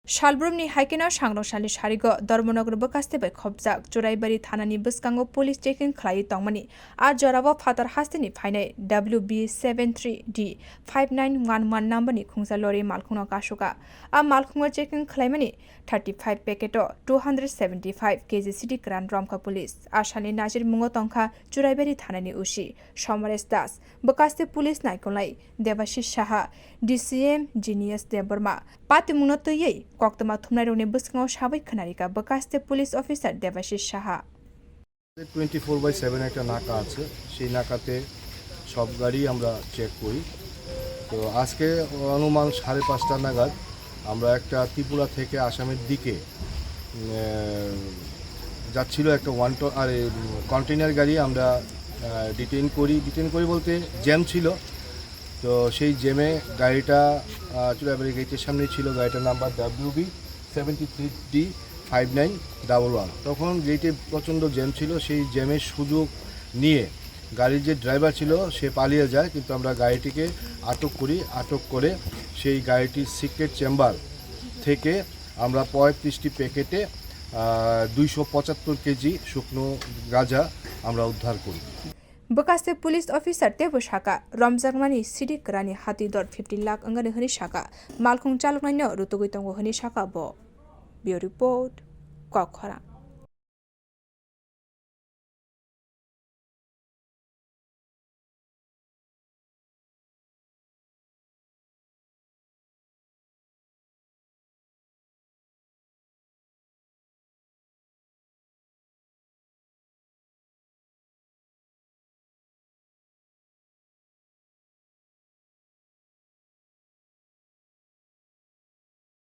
Shalbrumni haikena sangno shali sharigo Dharmanagor bakaste bai khobjak Choraibari thanani bwskango police checking khlai tongmani ar jorabo phatar hasteni phainai WB73D 5911 number ni khungsa lori malkhungno kashuka a malkhungo checking khlaimani 35 packet 275 kg city grand ramkha police ashani najir mungo tongkha Choraibari thanani ushi Somaresh Das bakaste police naikolai Devashish Saha DCM Genius Deborma Patimungno toyei Koktama Thumnaironi bwskango sabai khonarika bakaste police officer Devashish Saha 24/7 একটা নাকা আছে সেই নাকাতে সব গাড়ি আমরা check করি তো আজকে অনুমান 5:30 নাগাদ আমরা একটা ত্রিপুরা থেকে আসামের দিকে যাচ্ছিল একটা কন্টেইনার গাড়ি আমরা ডিটেইন করি বলতে জ্যাম ছিল তো সেই জ্যামে গাড়িটা চুরাইবাড়ি গেটের সামনে ছিল গাড়িটার নাম্বার WB73D 5911 তখন গেটে প্রচণ্ড জ্যাম ছিল সেই জ্যামের সুযোগ নিয়ে গাড়ির যে ড্রাইভার ছিল সে পালিয়ে যায় কিন্তু আমরা গাড়িটিকে আটক করে সেই গাড়িটির সিক্রেট চেম্বার থেকে আমরা 35টি প্যাকেটে 275 কেজি শুকনো গাঁজা আমরা উদ্ধার করি Bakaste police officer Tebo Shaka Ramjangmani City Krani Hati Dor 50 lakh angani hani Shaka Malkhung Chaluknaino Rutugui Tongo hani Shaka bo Bio report Kokhara